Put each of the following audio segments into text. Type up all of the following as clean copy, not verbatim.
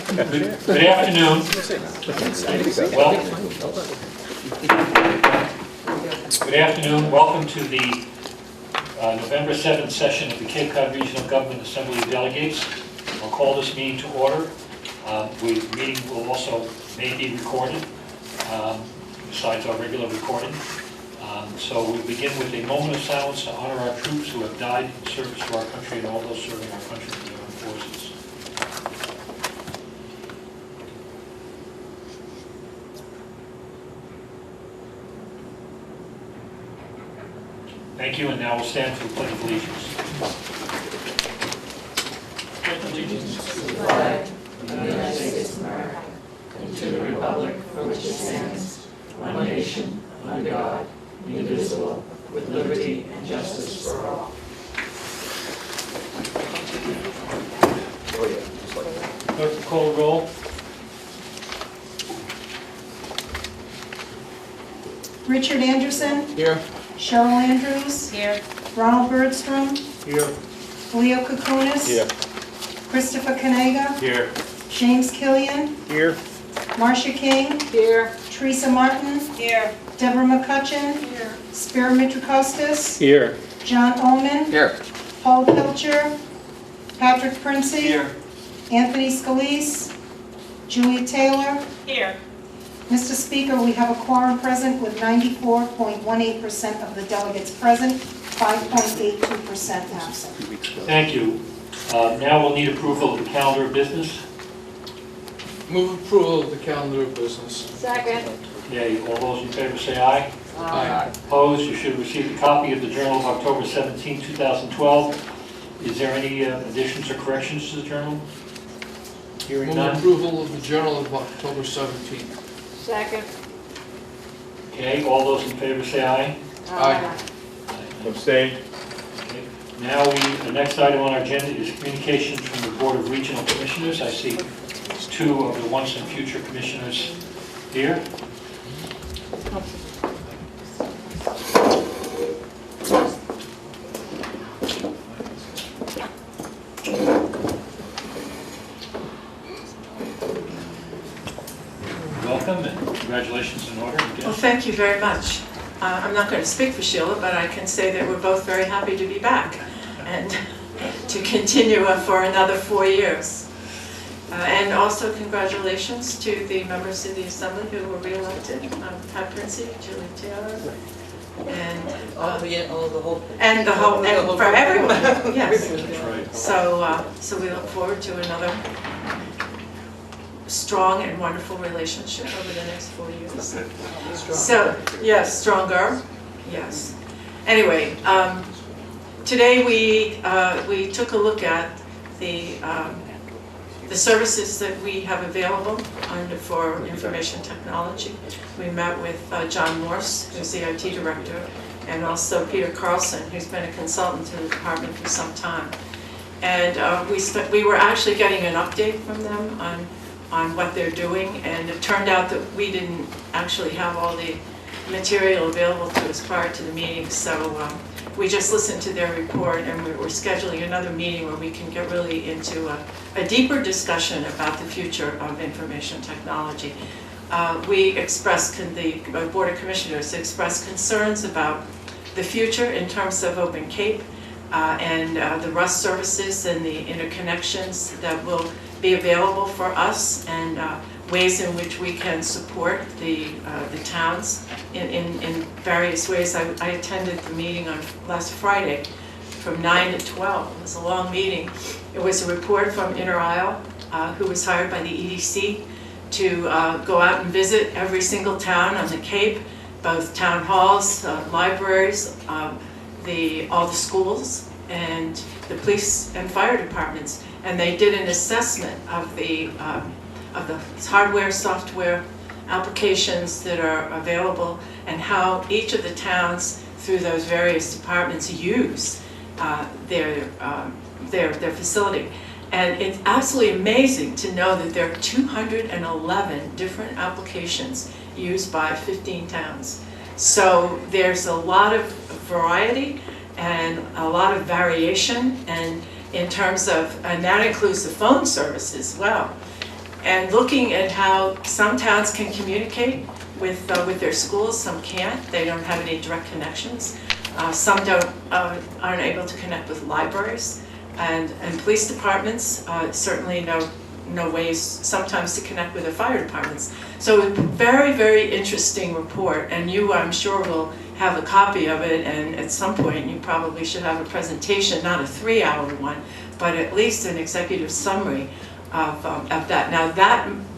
Good afternoon. Good afternoon. Welcome to the November 7th session of the Cape Cod Regional Government Assembly of Delegates. I'll call this meeting to order. The meeting will also may be recorded, besides our regular recording. So we begin with a moment of silence to honor our troops who have died in service to our country and all those serving our country in the armed forces. Thank you, and now we'll stand for the Pledge of Allegiance. Pledge allegiance to the flag of the United States of America and to the republic for which it stands, one nation, under God, indivisible, with liberty and justice for all. Clerk, call roll. Richard Anderson. Here. Cheryl Andrews. Here. Ronald Bergstrom. Here. Leo Kukunis. Here. Christopher Kanega. Here. James Killian. Here. Marcia King. Here. Teresa Martin. Here. Deborah McCutcheon. Here. Spiro Mitrakostas. Here. John Ullman. Here. Paul Pilcher. Patrick Princey. Here. Anthony Scalise. Julia Taylor. Here. Mr. Speaker, we have a quorum present with 94.18% of the delegates present, 5.82% absent. Thank you. Now we'll need approval of the calendar of business. Move approval of the calendar of business. Second. Okay, all those in favor say aye. Aye. Opposed? You should have received a copy of the Journal of October 17, 2012. Is there any additions or corrections to the journal? Hearing Move none. approval of the Journal of October 17th. Second. Okay, all those in favor say aye. Aye. Abstain. Okay. Now the next item on our agenda is communications from the Board of Regional Commissioners. I see two of the once and future commissioners here. Welcome and congratulations in order. Well, thank you very much. I'm not going to speak for Sheila, but I can say that we're both very happy to be back and to continue for another 4 years. And also congratulations to the members of the Assembly who were re-elected, Pat Princey, Julie Taylor, and for everyone, yes. That's right. So we look forward to another strong and wonderful relationship over the next 4 years. So, yes, stronger, yes. Anyway, today we took a look at the services that we have available for information technology. We met with John Morse, who's the IT director, and also Peter Carlson, who's been a consultant to the department for some time. And we were actually getting an update from them on what they're doing, and it turned out that we didn't actually have all the material available to us prior to the meeting, so we just listened to their report, and we're scheduling another meeting where we can get really into a deeper discussion about the future of information technology. The Board of Commissioners expressed concerns about the future in terms of Open Cape and the Rust services and the interconnections that will be available for us, and ways in which we can support the towns in various ways. I attended the meeting on last Friday from 9 to 12. It was a long meeting. It was a report from Inter Isle, who was hired by the EDC to go out and visit every single town on the Cape, both town halls, libraries, all the schools, and the police and fire departments. And they did an assessment of the hardware, software applications that are available, and how each of the towns, through those various departments, use their facility. And it's absolutely amazing to know that there are 211 different applications used by 15 towns. So there's a lot of variety and a lot of variation, and in terms of, and that includes the phone service as well. and looking at how some towns can communicate with their schools, some can't. They don't have any direct connections. Some aren't able to connect with libraries, and police departments certainly no ways sometimes to connect with their fire departments. So a very, very interesting report, and you, I'm sure, will have a copy of it, and at some point you probably should have a presentation, not a 3-hour one, but at least an executive summary of that. Now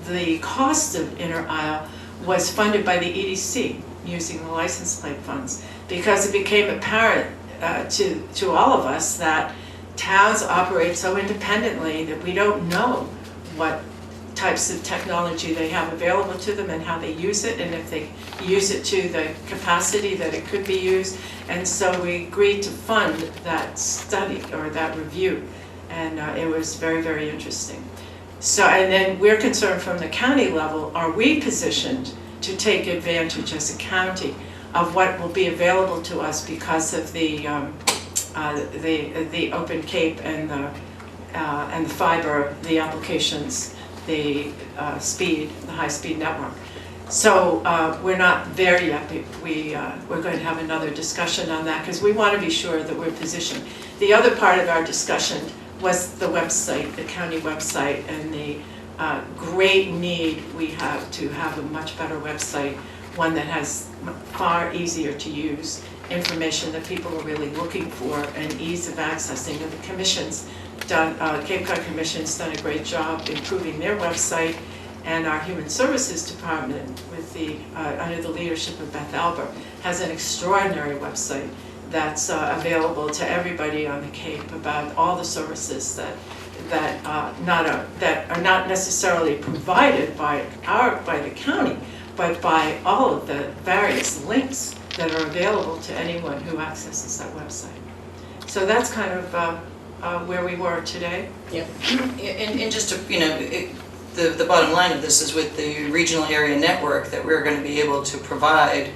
the cost of Inter Isle was funded by the EDC using the license plate funds, because it became apparent to all of us that towns operate so independently that we don't know what types of technology they have available to them and how they use it, and if they use it to the capacity that it could be used. And so we agreed to fund that study or that review, and it was very, very interesting. So, and then we're concerned from the county level, are we positioned to take advantage as a county of what will be available to us because of the Open Cape and the fiber, the applications, the high-speed network. So we're not there yet, but we're going to have another discussion on that because we want to be sure that we're positioned. The other part of our discussion was the website, the county website, and the great need we have to have a much better website, one that has far easier to use information that people are really looking for, and ease of accessing. And the Commission's done, Cape Cod Commission's done a great job improving their website, and our Human Services Department, with under the leadership of Beth Albert, has an extraordinary website that's available to everybody on the Cape about all the services that are not necessarily provided by the county, but by all of the various links that are available to anyone who accesses that website. So that's kind of where we were today. Yeah, and just to, the bottom line of this is with the regional area network that we're going to be able to provide,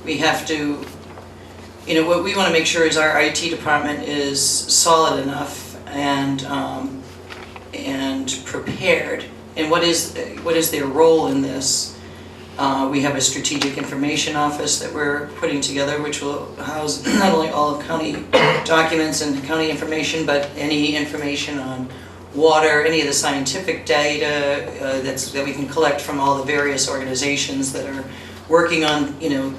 we have to, what we want to make sure is our IT department is solid enough and prepared. And what is their role in this? We have a strategic information office that we're putting together, which will house not only all of county documents and county information, but any information on water, any of the scientific data that we can collect from all the various organizations that are working on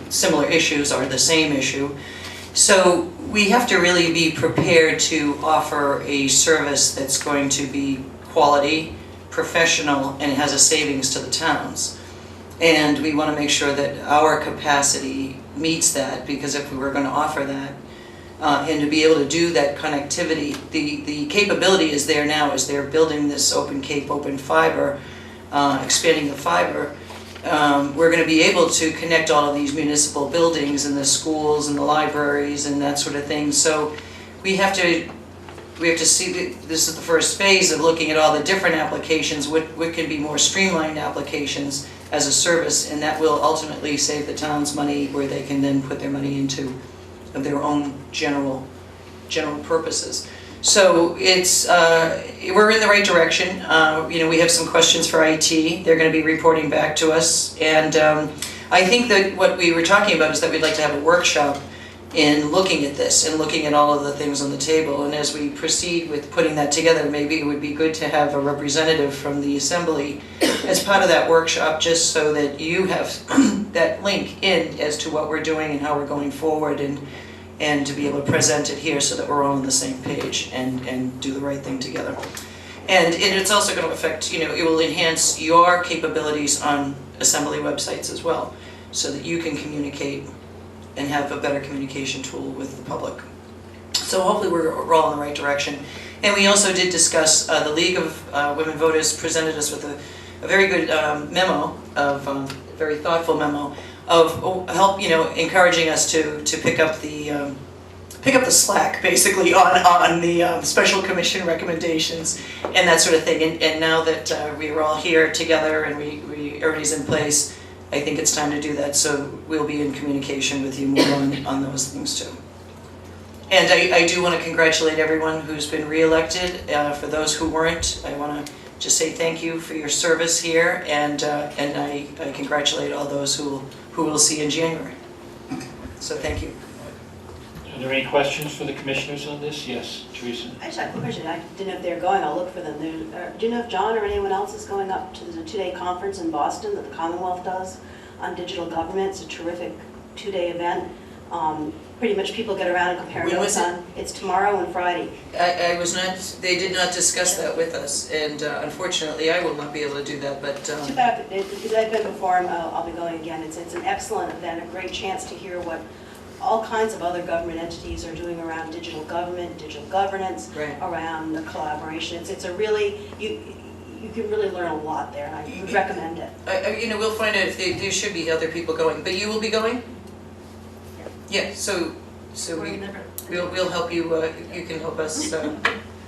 similar issues or the same issue. So we have to really be prepared to offer a service that's going to be quality, professional, and has a savings to the towns. And we want to make sure that our capacity meets that, because if we were going to offer that, and to be able to do that connectivity, the capability is there now as they're building this Open Cape, Open Fiber, expanding the fiber. We're going to be able to connect all of these municipal buildings and the schools and the libraries and that sort of thing. So we have to see that this is the first phase of looking at all the different applications, what can be more streamlined applications as a service, and that will ultimately save the towns money, where they can then put their money into their own general purposes. So it's we're in the right direction. We have some questions for IT. They're going to be reporting back to us, and I think that what we were talking about is that we'd like to have a workshop in looking at this and looking at all of the things on the table. And as we proceed with putting that together, maybe it would be good to have a representative from the Assembly as part of that workshop, just so that you have that link in as to what we're doing and how we're going forward, and to be able to present it here so that we're all on the same page and do the right thing together. And it's also going to affect, it will enhance your capabilities on Assembly websites as well, so that you can communicate and have a better communication tool with the public. So hopefully we're all in the right direction. And we also did discuss, the League of Women Voters presented us with a very good memo, very thoughtful memo, of help, encouraging us to pick up the slack, basically, on the special commission recommendations and that sort of thing. And now that we are all here together and everybody's in place, I think it's time to do that. So we'll be in communication with you more on those things too. And I do want to congratulate everyone who's been re-elected. For those who weren't, I want to just say thank you for your service here, and I congratulate all those who we'll see in January. So thank you. Are there any questions for the commissioners on this? Yes, Teresa? I just have a question. I didn't know if they were going. I'll look for them. Do you know if John or anyone else is going up to the two-day conference in Boston that the Commonwealth does on digital government? It's a terrific two-day event. Pretty much people get around and compare When notes was it? on. It's tomorrow and Friday. I was not, they did not discuss that with us, and unfortunately, I will not be able to do that, but Too bad, because I've been before and I'll be going again. It's an excellent event, a great chance to hear what all kinds of other government entities are doing around digital government, digital governance, Right. around the collaboration. It's a really, you can really learn a lot there, and I would recommend it. we'll find out if there should be other people going, but you will be going? Yeah, so we'll help you, you can help us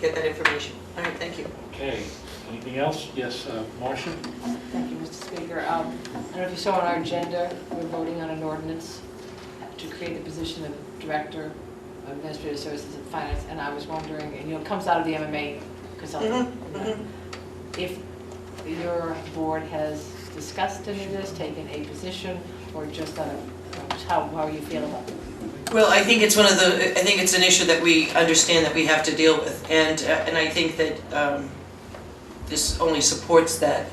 get that information. All right, thank you. Okay, anything else? Yes, Marcia? Thank you, Mr. Speaker. I don't know if you saw on our agenda, we're voting on an ordinance to create the position of Director of Administrative Services and Finance, and I was wondering, and it comes out of the MMA consultant, if your board has discussed any of this, taken a position, or just how you feel about it? Well, I think it's I think it's an issue that we understand that we have to deal with, and I think that this only supports that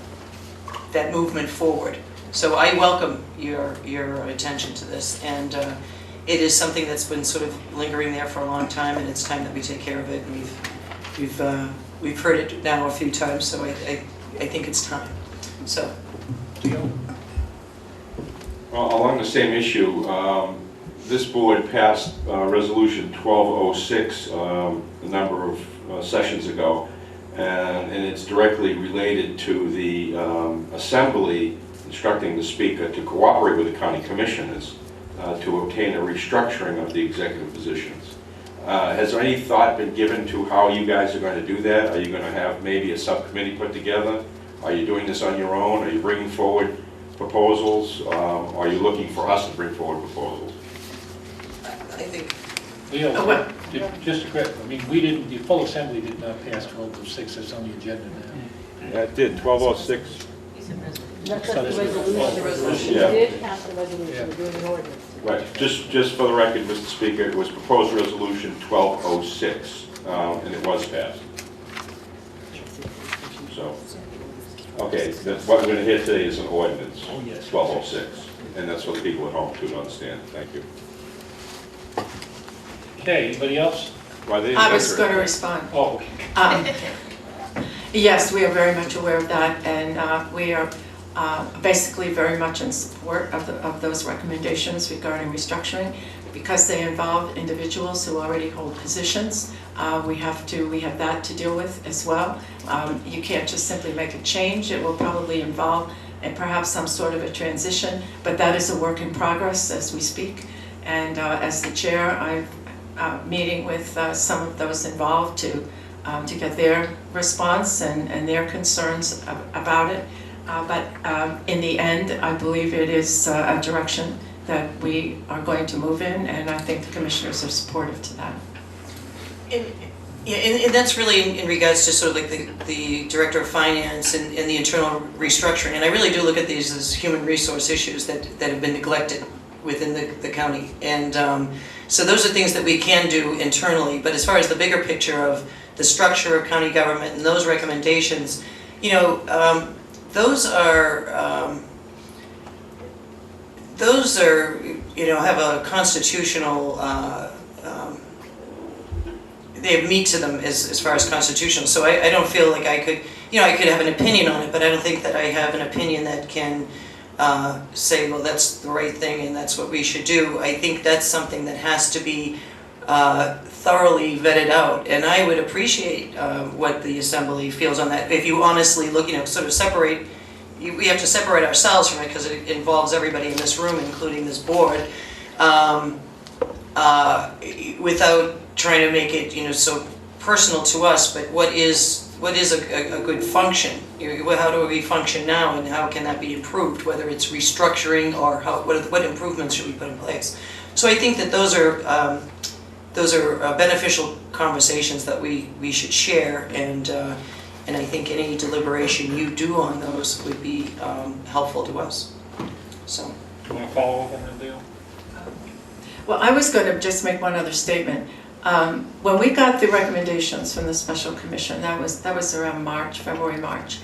movement forward. So I welcome your attention to this, and it is something that's been sort of lingering there for a long time, and it's time that we take care of it. And we've heard it now a few times, so I think it's time. So. Well, along the same issue, this board passed Resolution 1206 a number of sessions ago, and it's directly related to the Assembly instructing the Speaker to cooperate with the County Commissioners to obtain a restructuring of the executive positions. Has any thought been given to how you guys are going to do that? Are you going to have maybe a subcommittee put together? Are you doing this on your own? Are you bringing forward proposals? Are you looking for us to bring forward proposals? I think, Just to correct, I mean, the full assembly did not pass 1206, it's on the agenda now. Yeah, it did, 1206. That's So the this- resolution. Yeah. We did pass the resolution, we're doing an ordinance. Right, just for the record, Mr. Speaker, it was proposed resolution 1206, and it was passed. So, okay, what we're going to hear today is an ordinance, Oh, yes. 1206, and that's for the people at home to understand. Thank you. Okay, anybody else? Why they I was didn't going to answer it. respond. Oh, okay. Yes, we are very much aware of that, and we are basically very much in support of those recommendations regarding restructuring, because they involve individuals who already hold positions. We have that to deal with as well. You can't just simply make a change. It will probably involve and perhaps some sort of a transition, but that is a work in progress as we speak. And as the chair, I'm meeting with some of those involved to get their response and their concerns about it. But in the end, I believe it is a direction that we are going to move in, and I think the commissioners are supportive to that. And that's really in regards to sort of like the Director of Finance and the internal restructuring. And I really do look at these as human resource issues that have been neglected within the county. And so those are things that we can do internally. But as far as the bigger picture of the structure of county government and those recommendations, those are have a constitutional they have meat to them as far as constitutional. So I don't feel like I could have an opinion on it, but I don't think that I have an opinion that can say, well, that's the right thing and that's what we should do. I think that's something that has to be thoroughly vetted out, and I would appreciate what the Assembly feels on that. If you honestly look, sort of separate, we have to separate ourselves from it because it involves everybody in this room, including this board, without trying to make it, so personal to us. But what is a good function? How do we function now, and how can that be improved? Whether it's restructuring or what improvements should we put in place? So I think that those are beneficial conversations that we should share, and And I think any deliberation you do on those would be helpful to us. So. Do you want to follow up on that, Dale? Well, I was going to just make one other statement. When we got the recommendations from the special commission, that was around February, March.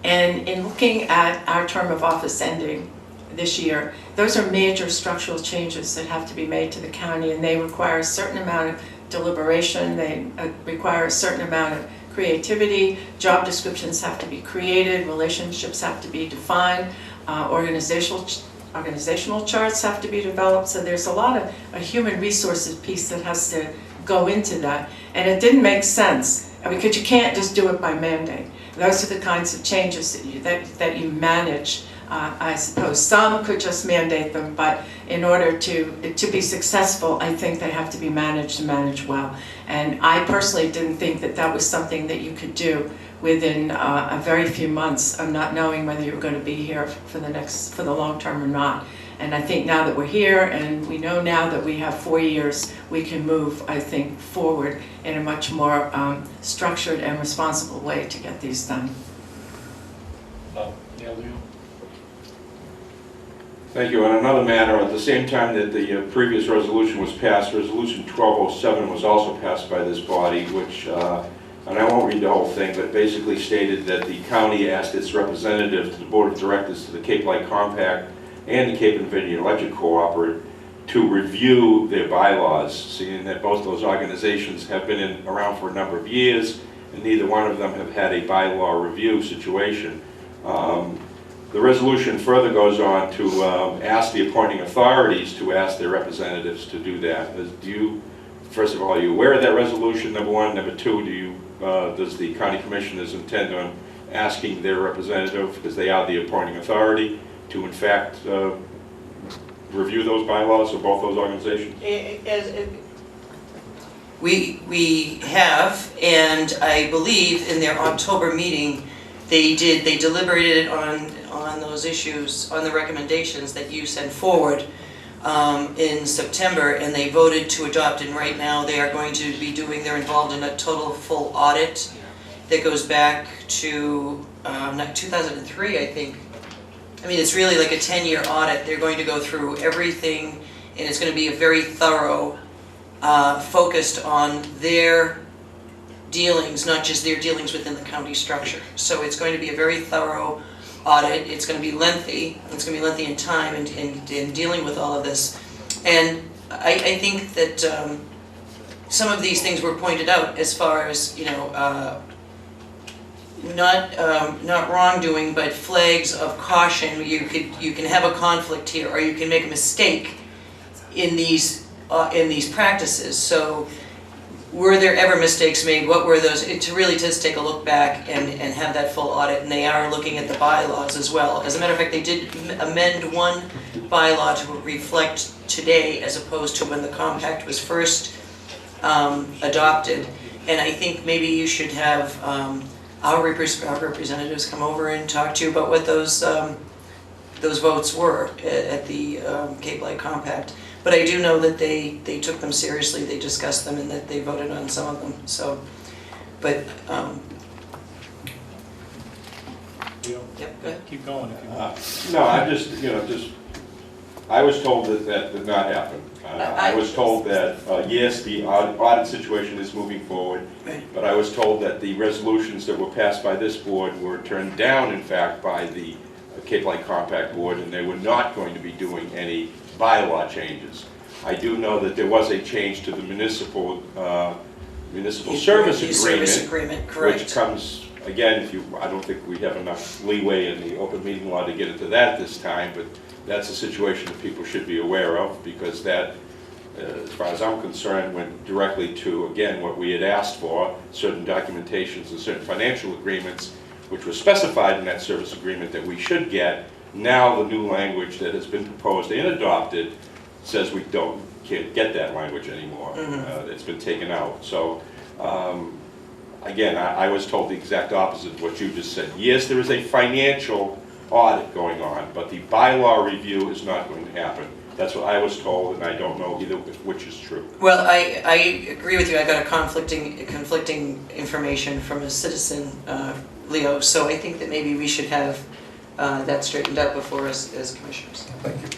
And in looking at our term of office ending this year, those are major structural changes that have to be made to the county, and they require a certain amount of deliberation, they require a certain amount of creativity, job descriptions have to be created, relationships have to be defined, organizational charts have to be developed, so there's a lot of a human resources piece that has to go into that. And it didn't make sense, because you can't just do it by mandate. Those are the kinds of changes that you manage. I suppose some could just mandate them, but in order to be successful, I think they have to be managed and managed well. And I personally didn't think that was something that you could do within a very few months of not knowing whether you were going to be here for the long term or not. And I think now that we're here, and we know now that we have 4 years, we can move, I think, forward in a much more structured and responsible way to get these done. Yeah, Leo? Thank you. On another matter, at the same time that the previous resolution was passed, Resolution 1207 was also passed by this body, which, and I won't read the whole thing, but basically stated that the county asked its representative to the Board of Directors to the Cape Light Compact and the Cape and Vineyard Electric Cooperative to review their bylaws, seeing that both those organizations have been around for a number of years, and neither one of them have had a bylaw review situation. The resolution further goes on to ask the appointing authorities to ask their representatives to do that. First of all, are you aware of that resolution, number one? Number two, does the county commissioners intend on asking their representative, because they are the appointing authority, to in fact review those bylaws of both those organizations? We have, and I believe in their October meeting, they deliberated on those issues, on the recommendations that you sent forward in September, and they voted to adopt, and right now they are going to be they're involved in a total full audit that goes back to 2003, I think. I mean, it's really like a 10-year audit. They're going to go through everything, and it's going to be a very thorough, focused on their dealings, not just their dealings within the county structure. So it's going to be a very thorough audit. It's going to be lengthy. It's going to be lengthy in time in dealing with all of this. And I think that some of these things were pointed out as far as, not wrongdoing, but flags of caution. You can have a conflict here, or you can make a mistake in these practices. So, were there ever mistakes made? What were those? To really just take a look back and have that full audit. And they are looking at the bylaws as well. As a matter of fact, they did amend one bylaw to reflect today, as opposed to when the compact was first adopted. And I think maybe you should have our representatives come over and talk to you about what those votes were at the Cape Light Compact. But I do know that they took them seriously, they discussed them, and that they voted on some of them. So, but yep, go ahead. Keep going if you want. No, I was told that did not happen. I was told that, yes, the audit situation is moving forward, Right. but I was told that the resolutions that were passed by this board were turned down, in fact, by the Cape Light Compact Board, and they were not going to be doing any bylaw changes. I do know that there was a change to the municipal service agreement, correct. which comes, again, I don't think we have enough leeway in the open meeting law to get into that this time, but that's a situation that people should be aware of, because that, as far as I'm concerned, went directly to, again, what we had asked for, certain documentations and certain financial agreements, which was specified in that service agreement that we should get. Now the new language that has been proposed and adopted says we can't get that language anymore. It's been taken out. So, again, I was told the exact opposite of what you just said. Yes, there is a financial audit going on, but the bylaw review is not going to happen. That's what I was told, and I don't know either which is true. Well, I agree with you. I got a conflicting information from a citizen, Leo, so I think that maybe we should have that straightened out before us as commissioners. Thank you.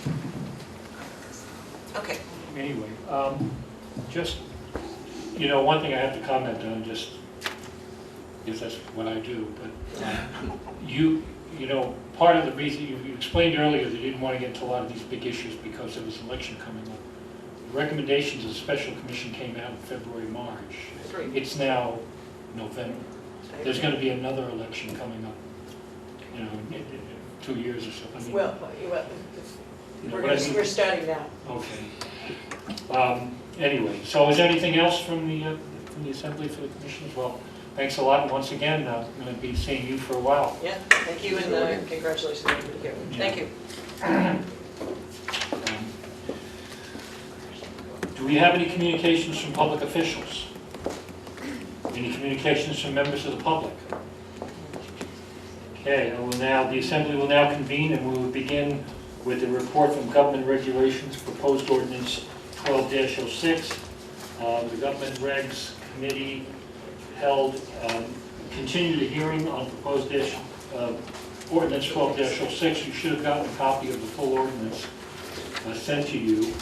Okay. Anyway, just, you know, one thing I have to comment on, just, because that's what I do, but you know, part of the reason, you explained earlier that you didn't want to get into a lot of these big issues because there was an election coming up. The recommendations of the special commission came out in February, March. It's now November. There's going to be another election coming up, you know, in 2 years or so. I mean, Well, you know what I mean? we're starting now. Okay. Anyway, so is there anything else from the Assembly for the Commissioners? Well, thanks a lot, and once again, I'm going to be seeing you for a while. Yeah, thank you, and congratulations on being here. Thank you. Do we have any communications from public officials? Any communications from members of the public? Okay, the Assembly will now convene, and we will begin with the report from Government Regulations, Proposed Ordinance 12-06. The Government Regs Committee continued a hearing on proposed ordinance 12-06. You should have gotten a copy of the full ordinance sent to you.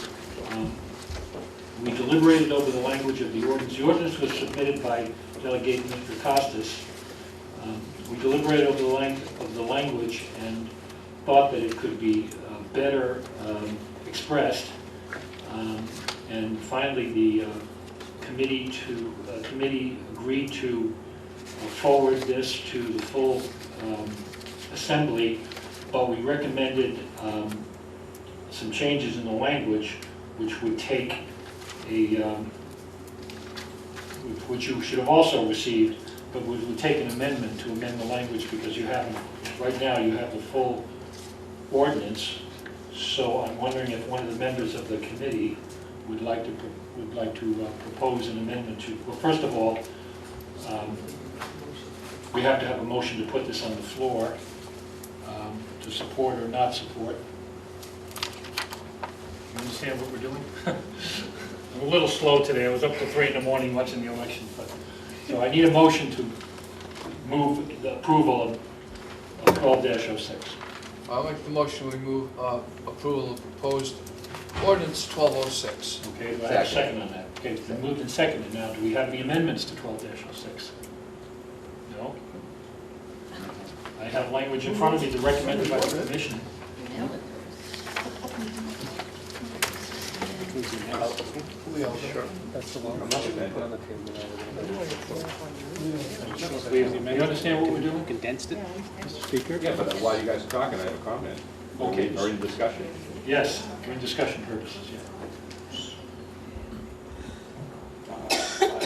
We deliberated over the language of the ordinance. The ordinance was submitted by Delegate Mr. Costas. We deliberated over the language and thought that it could be better expressed. And finally, the committee agreed to forward this to the full Assembly, but we recommended some changes in the language, which would take which you should have also received, but would take an amendment to amend the language, because you haven't, right now you have the full ordinance. So I'm wondering if one of the members of the committee would like to propose an amendment to, well, first of all, we have to have a motion to put this on the floor to support or not support. You understand what we're doing? I'm a little slow today. I was up till 3 in the morning watching the election. So I need a motion to move the approval of 12-06. I'll make the motion, we move approval of proposed ordinance 1206. Okay, do I have a second on that? Okay, it's been moved and seconded. Now, do we have any amendments to 12-06? No? I have language in front of me that's recommended by the Commission. Sure. That's the one. You understand what we're doing? Condensed it, Mr. Speaker? Yeah, but while you guys are talking, I have a comment. Okay. Or in discussion. Yes, for discussion purposes, yeah.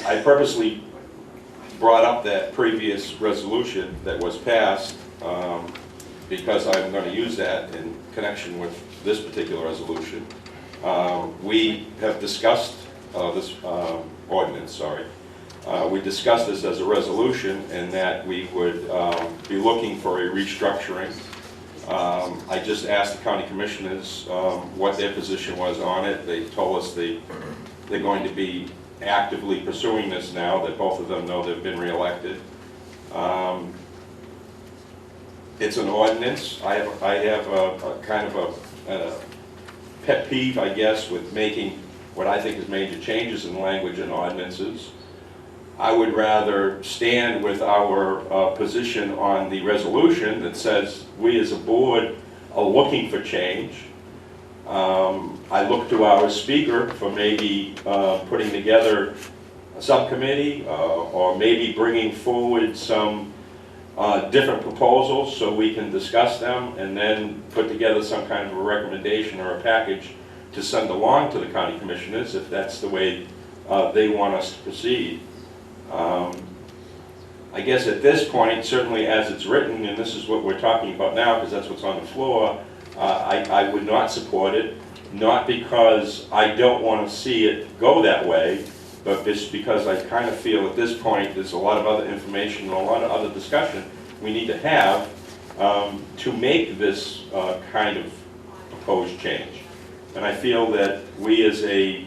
I purposely brought up that previous resolution that was passed because I'm going to use that in connection with this particular resolution. We have discussed this ordinance, we discussed this as a resolution, and that we would be looking for a restructuring. I just asked the county commissioners what their position was on it. They told us they're going to be actively pursuing this now that both of them know they've been reelected. It's an ordinance. I have a kind of a pet peeve, I guess, with making what I think is major changes in language and ordinances. I would rather stand with our position on the resolution that says we as a board are looking for change. I look to our speaker for maybe putting together a subcommittee or maybe bringing forward some different proposals so we can discuss them and then put together some kind of a recommendation or a package to send along to the county commissioners if that's the way they want us to proceed. I guess at this point, certainly as it's written, and this is what we're talking about now because that's what's on the floor, I would not support it, not because I don't want to see it go that way, but just because I kind of feel at this point there's a lot of other information and a lot of other discussion we need to have to make this kind of proposed change. And I feel that we as a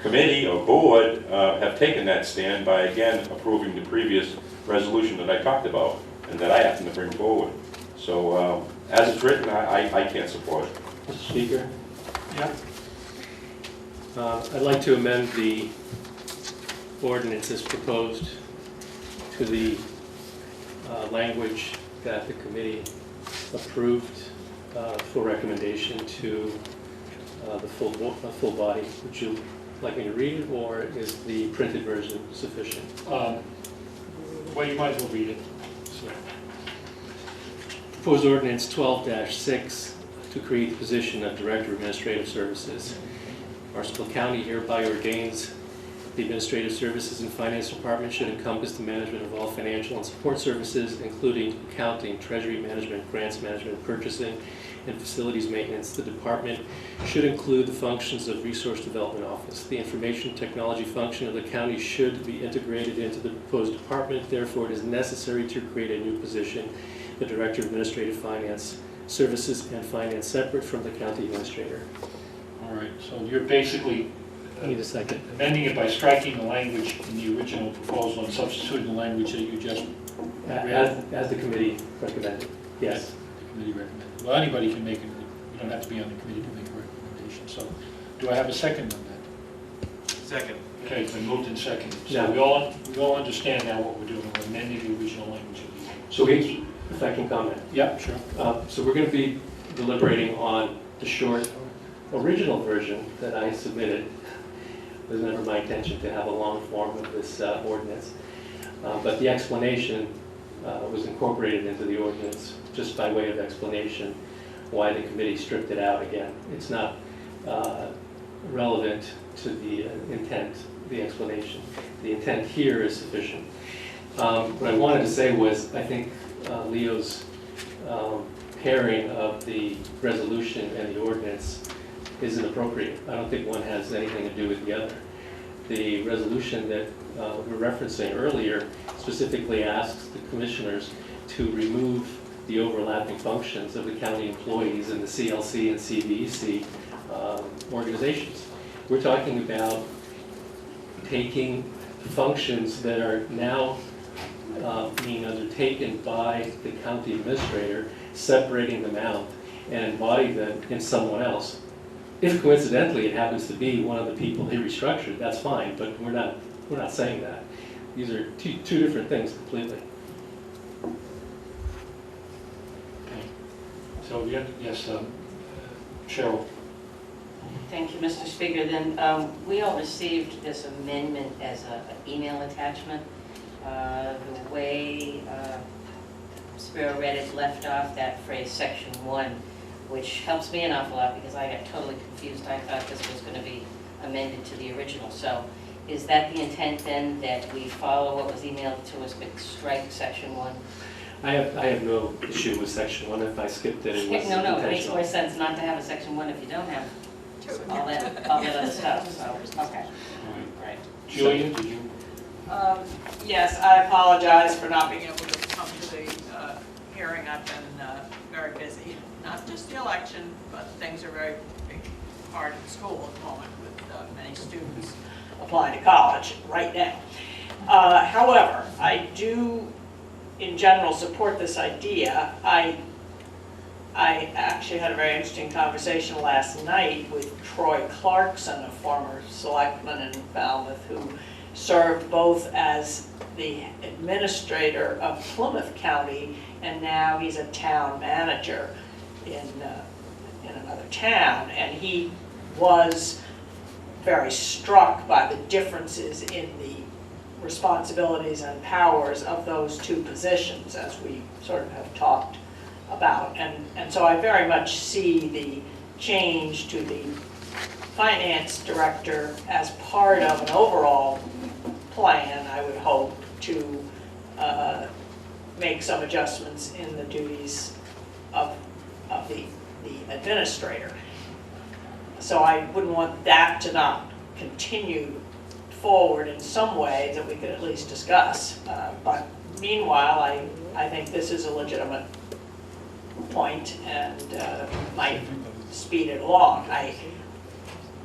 committee or board have taken that stand by, again, approving the previous resolution that I talked about and that I happen to bring forward. So as it's written, I can't support it. Mr. Speaker, Yeah. I'd like to amend the ordinance as proposed to the language that the committee approved for recommendation to the full body. Would you like me to read it, or is the printed version sufficient? Well, you might as well read it. So, Proposed ordinance 12-6 to create the position of Director of Administrative Services. Barnstable County hereby ordains the Administrative Services and Finance Department should encompass the management of all financial and support services, including accounting, treasury management, grants management, purchasing, and facilities maintenance. The department should include the functions of Resource Development Office. The information technology function of the county should be integrated into the proposed department. Therefore, it is necessary to create a new position, the Director of Administrative Finance Services and Finance, separate from the county administrator. all right, so you're basically Need a second. amending it by striking the language in the original proposal and substituting the language that you just As the committee recommended, yes. the committee recommended. Well, anybody can make it, you don't have to be on the committee to make a recommendation. So do I have a second on that? Second. Okay, it's been moved and seconded. So Yeah. we all understand now what we're doing. We're amending the original language of the ordinance. So if I can comment. Yeah, sure. So we're going to be deliberating on the short original version that I submitted. It was never my intention to have a long form of this ordinance. But the explanation was incorporated into the ordinance just by way of explanation why the committee stripped it out again. It's not relevant to the intent, the explanation. The intent here is sufficient. What I wanted to say was, I think Leo's pairing of the resolution and the ordinance is inappropriate. I don't think one has anything to do with the other. The resolution that we were referencing earlier specifically asks the commissioners to remove the overlapping functions of the county employees in the CLC and CVEC organizations. We're talking about taking functions that are now being undertaken by the county administrator, separating them out and embodying them in someone else. If coincidentally it happens to be one of the people they restructured, that's fine, but we're not saying that. These are two different things completely. Okay. So, yes, Cheryl. Thank you, Mr. Speaker. Then we all received this amendment as an email attachment. The way Spiro read it left off that phrase section 1, which helps me an awful lot because I got totally confused. I thought this was going to be amended to the original. So is that the intent then, that we follow what was emailed to us but strike section 1? I have no issue with section 1. If I skipped it, it was No, it makes intentional. more sense not to have a section 1 if you don't have all that other stuff. So, okay, right. Julia, did you? Yes, I apologize for not being able to come to the hearing. I've been very busy. Not just the election, but things are very big, hard in school at the moment with many students applying to college right now. However, I do in general support this idea. I actually had a very interesting conversation last night with Troy Clarkson, a former selectman in Falmouth, who served both as the administrator of Plymouth County, and now he's a town manager in another town. And he was very struck by the differences in the responsibilities and powers of those two positions, as we sort of have talked about. And so I very much see the change to the finance director as part of an overall plan, I would hope, to make some adjustments in the duties of the administrator. So I wouldn't want that to not continue forward in some way that we could at least discuss. But meanwhile, I think this is a legitimate point and might speed it along.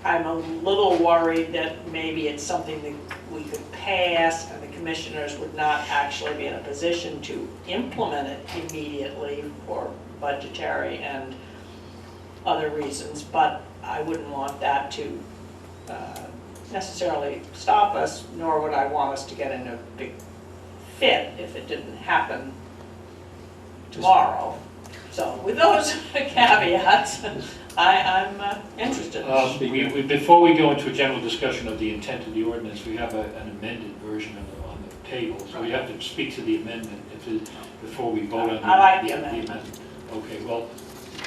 I'm a little worried that maybe it's something that we could pass and the commissioners would not actually be in a position to implement it immediately for budgetary and other reasons, but I wouldn't want that to necessarily stop us, nor would I want us to get in a big fit if it didn't happen tomorrow. So with those caveats, I'm interested. Before we go into a general discussion of the intent of the ordinance, we have an amended version on the table, so we have to speak to the amendment before we vote on I like the the amendment. amendment. Okay, well,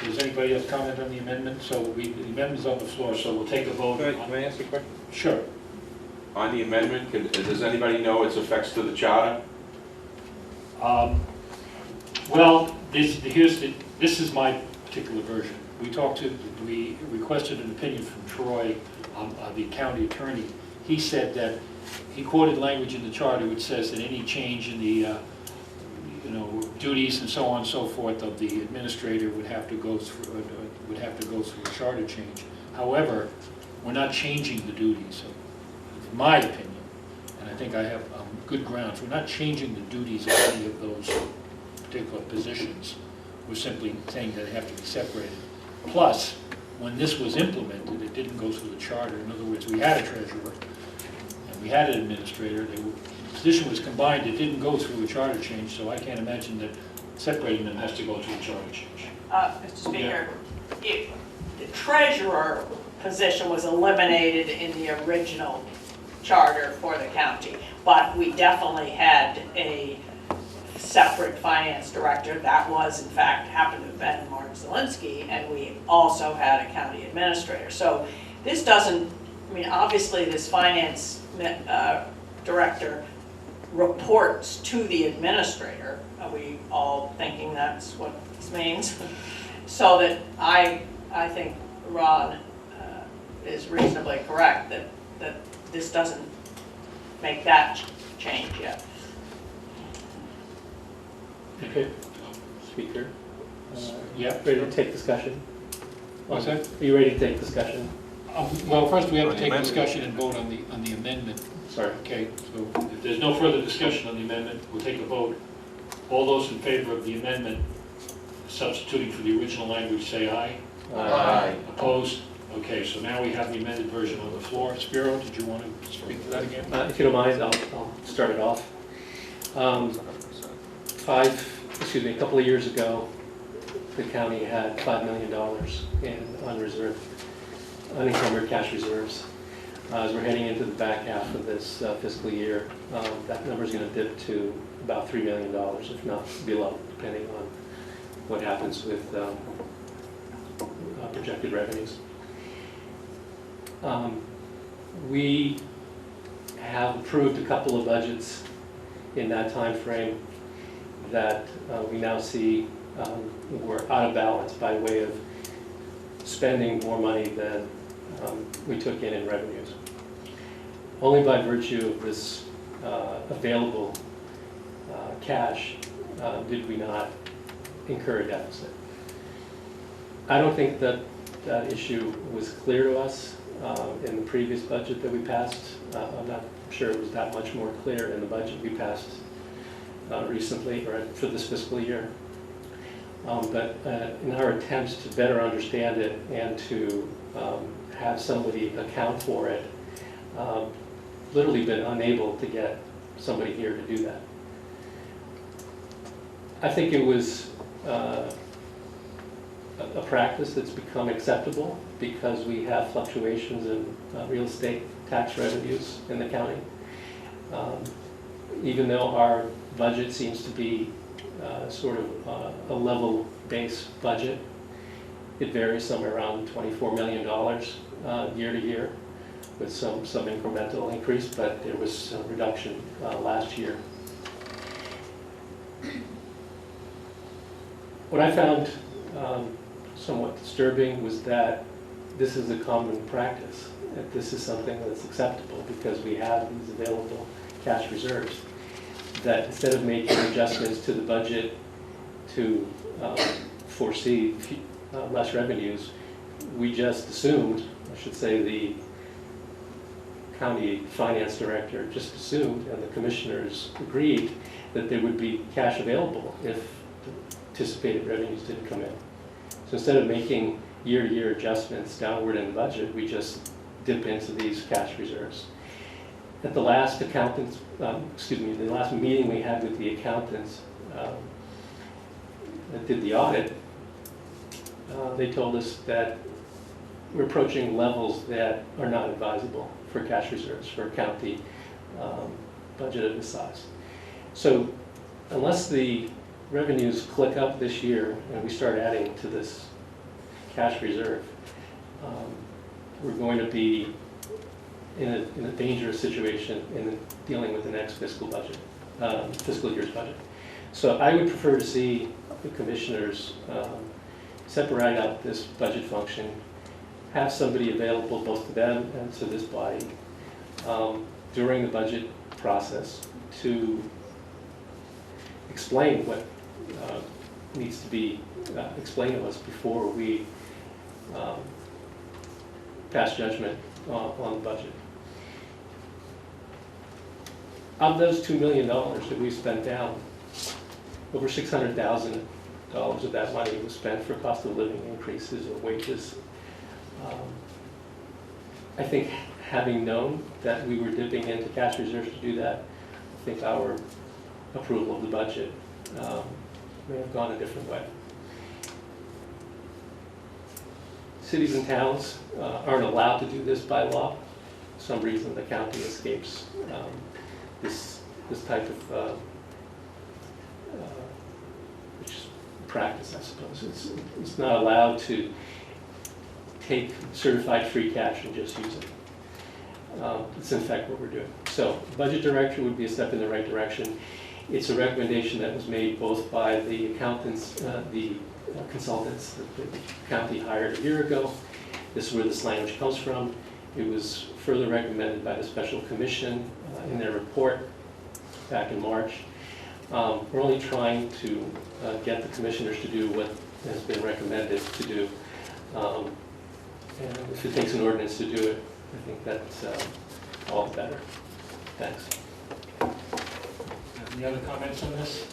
does anybody else comment on the amendment? So the amendment's on the floor, so we'll take a vote. Can I ask a question? Sure. On the amendment, does anybody know its effects to the charter? Well, this is my particular version. We requested an opinion from Troy, the county attorney. He said that, he quoted language in the charter which says that any change in the, duties and so on and so forth of the administrator would have to go through a charter change. However, we're not changing the duties, in my opinion, and I think I have good grounds. We're not changing the duties of any of those particular positions. We're simply saying that they have to be separated. Plus, when this was implemented, it didn't go through the charter. In other words, we had a treasurer and we had an administrator. The position was combined. It didn't go through a charter change, so I can't imagine that separating them has to go through a charter change. Mr. Speaker, if the treasurer position was eliminated in the original charter for the county, but we definitely had a separate finance director. That was, in fact, happened to have been Mark Zielinski, and we also had a county administrator. So this doesn't, obviously this finance director reports to the administrator. Are we all thinking that's what this means? So that I think Ron is reasonably correct that this doesn't make that change yet. Okay, Speaker. Yeah. Ready to take discussion? What's that? Are you ready to take discussion? Well, first we have to On the take amendment. discussion and vote on the amendment. Sorry. Okay, so if there's no further discussion on the amendment, we'll take a vote. All those in favor of the amendment, substituting for the original language, say aye. Aye. Opposed? Okay, so now we have the amended version on the floor. Spiro, did you want to speak to that again? If you don't mind, I'll start it off. A couple of years ago, the county had $5 million in unencumbered cash reserves. As we're heading into the back half of this fiscal year, that number is going to dip to about $3 million, if not below, depending on what happens with projected revenues. We have approved a couple of budgets in that time frame that we now see we're out of balance by way of spending more money than we took in revenues. Only by virtue of this available cash did we not incur a deficit. I don't think that issue was clear to us in the previous budget that we passed. I'm not sure it was that much more clear in the budget we passed recently, or for this fiscal year. But in our attempts to better understand it and to have somebody account for it, literally been unable to get somebody here to do that. I think it was a practice that's become acceptable because we have fluctuations in real estate tax revenues in the county. Even though our budget seems to be sort of a level base budget, it varies somewhere around $24 million year to year, with some incremental increase, but there was a reduction last year. What I found somewhat disturbing was that this is a common practice, that this is something that's acceptable because we have these available cash reserves, that instead of making adjustments to the budget to foresee less revenues, we just assumed, I should say the county finance director just assumed, and the commissioners agreed, that there would be cash available if anticipated revenues didn't come in. So instead of making year-to-year adjustments downward in the budget, we just dip into these cash reserves. At the last accountants, the last meeting we had with the accountants that did the audit, they told us that we're approaching levels that are not advisable for cash reserves for a county budget of this size. So unless the revenues click up this year and we start adding to this cash reserve, we're going to be in a dangerous situation in dealing with the next fiscal year's budget. So I would prefer to see the commissioners separate out this budget function, have somebody available both to them and to this body during the budget process to explain what needs to be explained to us before we pass judgment on the budget. Of those $2 million that we spent down, over $600,000 of that money was spent for cost of living increases or wages. I think having known that we were dipping into cash reserves to do that, I think our approval of the budget may have gone a different way. Cities and towns aren't allowed to do this by law. For some reason, the county escapes this type of practice, I suppose. It's not allowed to take certified free cash and just use it. It's in fact what we're doing. So budget director would be a step in the right direction. It's a recommendation that was made both by the accountants, the consultants that the county hired a year ago. This is where this language comes from. It was further recommended by the special commission in their report back in March. We're only trying to get the commissioners to do what has been recommended to do. And if it takes an ordinance to do it, I think that's all the better. Thanks. Any other comments on this?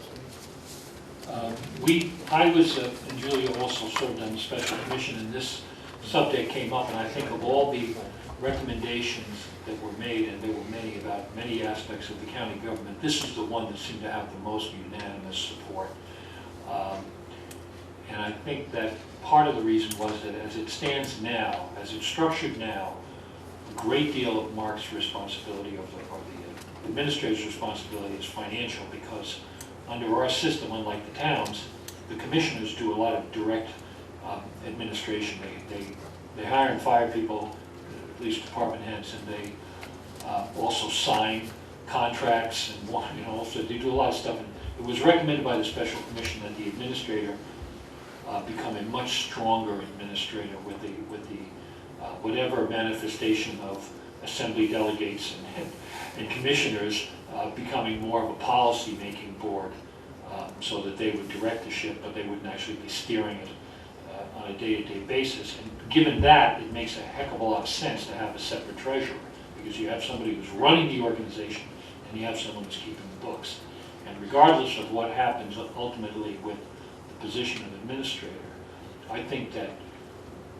I was, and Julia also served on the special commission, and this subject came up, and I think of all the recommendations that were made, and there were many about many aspects of the county government, this is the one that seemed to have the most unanimous support. And I think that part of the reason was that as it stands now, as it's structured now, a great deal of Mark's responsibility, or the administrator's responsibility, is financial, because under our system, unlike the towns, the commissioners do a lot of direct administration. They hire and fire people, at least department heads, and they also sign contracts, and also they do a lot of stuff. And it was recommended by the special commission that the administrator become a much stronger administrator with the whatever manifestation of assembly delegates and commissioners becoming more of a policy-making board, so that they would direct the ship, but they wouldn't actually be steering it on a day-to-day basis. And given that, it makes a heck of a lot of sense to have a separate treasurer, because you have somebody who's running the organization and you have someone who's keeping the books. And regardless of what happens ultimately with the position of administrator, I think that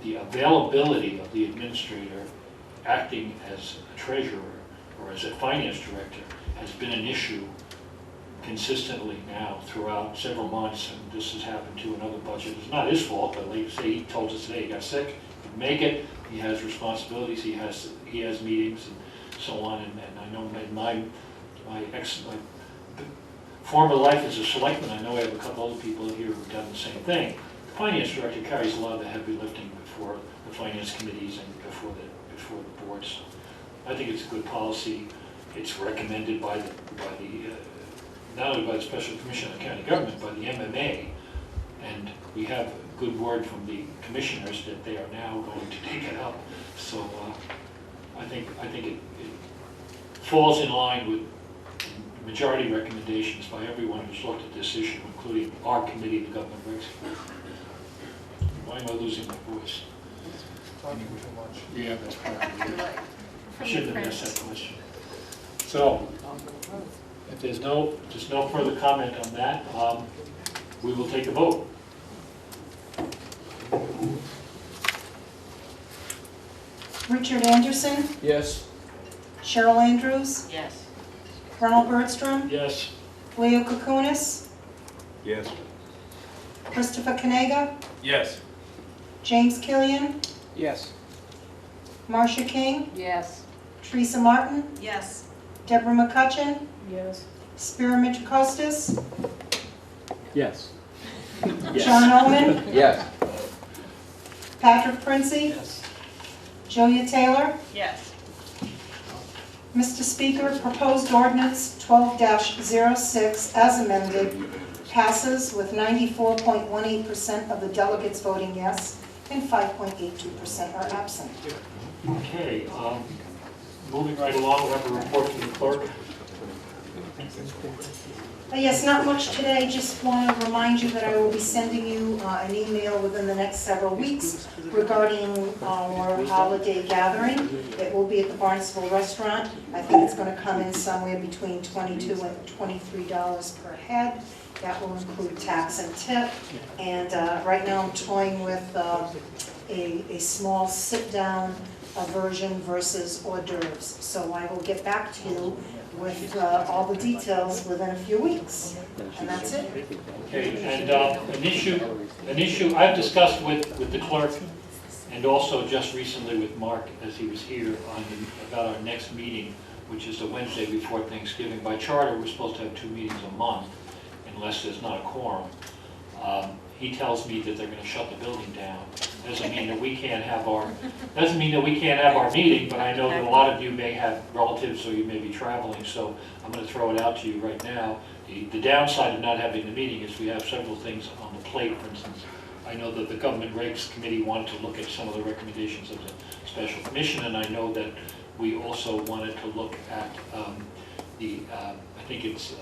the availability of the administrator acting as a treasurer or as a finance director has been an issue consistently now throughout several months, and this has happened to another budget. It's not his fault, but like say he told us today he got sick, he couldn't make it, he has responsibilities, he has meetings and so on, and I know in my former life as a selectman, I know I have a couple other people here who've done the same thing. The finance director carries a lot of the heavy lifting before the finance committees and before the boards. I think it's a good policy. It's recommended by the not only by the Special Commission on County Government, by the MMA, and we have a good word from the commissioners that they are now going to take it up. So I think it falls in line with majority recommendations by everyone who's looked at this issue, including our committee, the Government Regs. Why am I losing my voice? talking too much. Yeah, that's probably Too it. late. I shouldn't have asked that question. So, if there's no further comment on that, we will take a vote. Richard Anderson, Yes. Cheryl Andrews, Yes. Ronald Bergstrom, Yes. Leo Kukunis, Yes. Christopher Kanega, Yes. James Killian, Yes. Marcia King, Yes. Teresa Martin, Yes. Deborah McCutcheon, Yes. Spira Mitchell-Costas, Yes. John Omen, Yes. Patrick Princey, Yes. Julia Taylor. Yes. Mr. Speaker, proposed ordinance 12-06 as amended passes with 94.18% of the delegates voting yes and 5.82% are absent. Okay, moving right along, we have a report from the clerk. Yes, not much today, just want to remind you that I will be sending you an email within the next several weeks regarding our holiday gathering. It will be at the Barnstable restaurant. I think it's going to come in somewhere between $22 and $23 per head. That will include tax and tip. And right now I'm toying with a small sit-down version versus hors d'oeuvres. So I will get back to you with all the details within a few weeks. And that's it. Okay, and an issue I've discussed with the clerk and also just recently with Mark as he was here about our next meeting, which is the Wednesday before Thanksgiving. By charter, we're supposed to have 2 meetings a month unless there's not a quorum. He tells me that they're going to shut the building down. Doesn't mean that we can't have our meeting, but I know that a lot of you may have relatives or you may be traveling, so I'm going to throw it out to you right now. The downside of not having the meeting is we have several things on the plate. For instance, I know that the Government Regs Committee wanted to look at some of the recommendations of the Special Commission, and I know that we also wanted to look at I think it's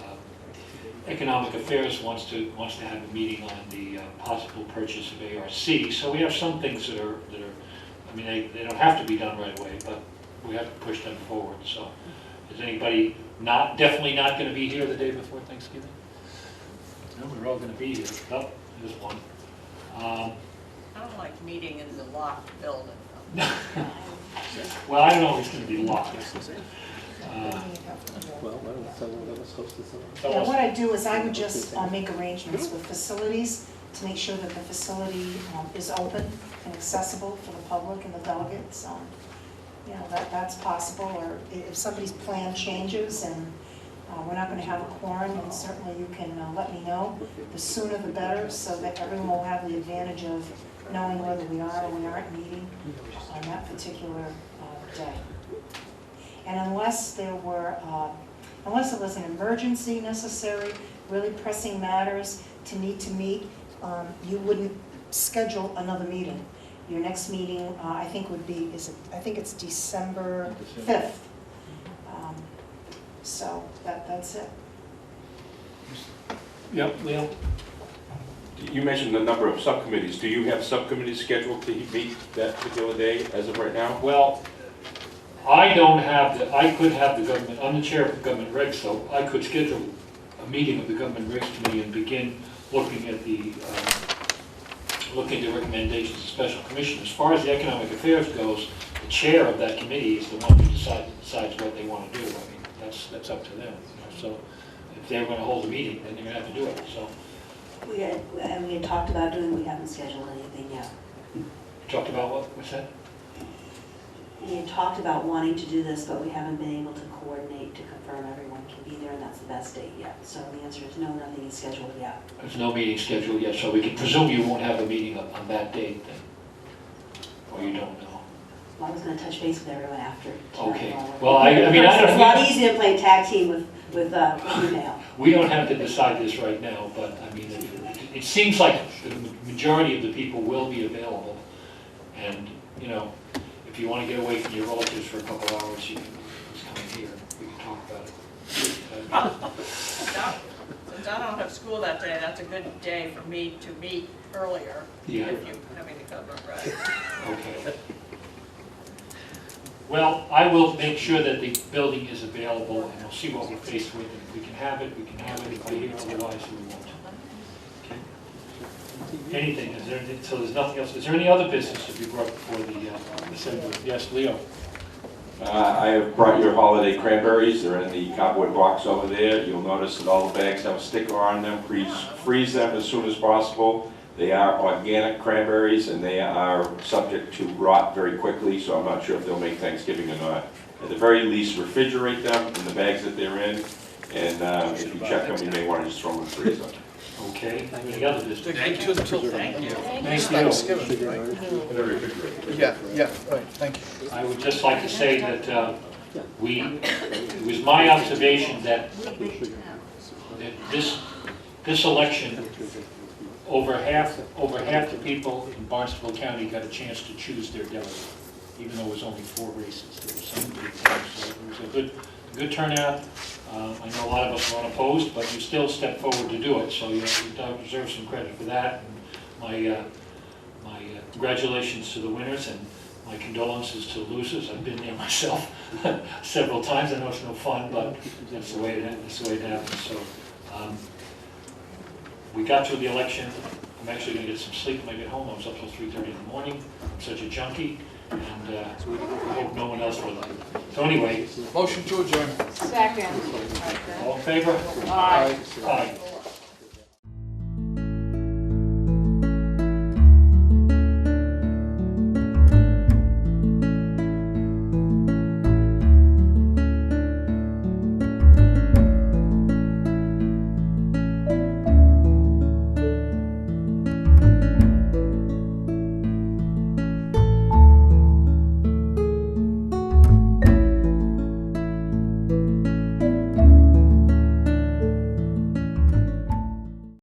Economic Affairs wants to have a meeting on the possible purchase of ARC. So we have some things that are. I mean, they don't have to be done right away, but we have to push them forward. So, is anybody definitely not going to be here the day before Thanksgiving? No, we're all going to be here. Oh, there's one. I don't like meeting in the locked building. Well, I don't know if it's going to be locked. Well, let us host this. Yeah, what I do is I would just make arrangements with facilities to make sure that the facility is open and accessible for the public and the delegates. You know, that's possible, or if somebody's plan changes and we're not going to have a quorum, then certainly you can let me know. The sooner the better, so that everyone will have the advantage of knowing whether we are or we aren't meeting on that particular day. And unless there was an emergency necessary, really pressing matters to meet, you wouldn't schedule another meeting. Your next meeting, I think would be, I think it's December 5th. So that's it. Yep, Leo. You mentioned the number of subcommittees. Do you have subcommittees scheduled to meet that particular day as of right now? Well, I don't have I could have the government, I'm the chair of the Government Regs, so I could schedule a meeting of the Government Regs Committee and begin looking at the recommendations of the Special Commission. As far as the Economic Affairs goes, the chair of that committee is the one who decides what they want to do. I mean, that's up to them. So if they're going to hold a meeting, then they're going to have to do it. So We had talked about doing, we haven't scheduled anything yet. talked about what's that? We had talked about wanting to do this, but we haven't been able to coordinate to confirm everyone can be there, and that's the best date yet. So the answer is no, nothing is scheduled yet. There's no meeting scheduled yet, so we can presume you won't have a meeting on that date then, or you don't know. Well, I was going to touch base with everyone after. Okay. Well, I mean, I don't. It's a lot easier to play tag team with email. We don't have to decide this right now, but I mean, it seems like the majority of the people will be available, and you know, if you want to get away from your relatives for a couple hours, you can just come in here. We can talk about it. Since I don't have school that day, that's a good day for me to meet earlier. Yeah. If you have any cover, right? Okay. Well, I will make sure that the building is available, and we'll see what we're faced with. If we can have it, we can have it. If we hear otherwise, we won't. Okay. Anything, is there, so there's nothing else. Is there any other business to be brought before the assembly? Yes, Leo? I have brought your holiday cranberries. They're in the cardboard box over there. You'll notice that all the bags have a sticker on them. Please freeze them as soon as possible. They are organic cranberries, and they are subject to rot very quickly, so I'm not sure if they'll make Thanksgiving or not. At the very least, refrigerate them in the bags that they're in, and if you check them, you may want to just throw them in the freezer. Okay, any other business? Thank you. Thank you. Thank you. Thanksgiving, right? Yeah, right, thank you. I would just like to say that it was my observation that this election, over half the people in Barnstable County got a chance to choose their delegate, even though it was only 4 races. There were some big things, so it was a good turnout. I know a lot of us were unopposed, but you still stepped forward to do it, so you deserve some credit for that. And my congratulations to the winners, and my condolences to the losers. I've been there myself several times. I know it's no fun, but that's the way it happens. So we got through the election. I'm actually going to get some sleep when I get home. I was up till 3:30 in the morning. I'm such a junkie, and I hope no one else will. So anyway. Motion to adjourn. Second. All in favor? Aye. Aye.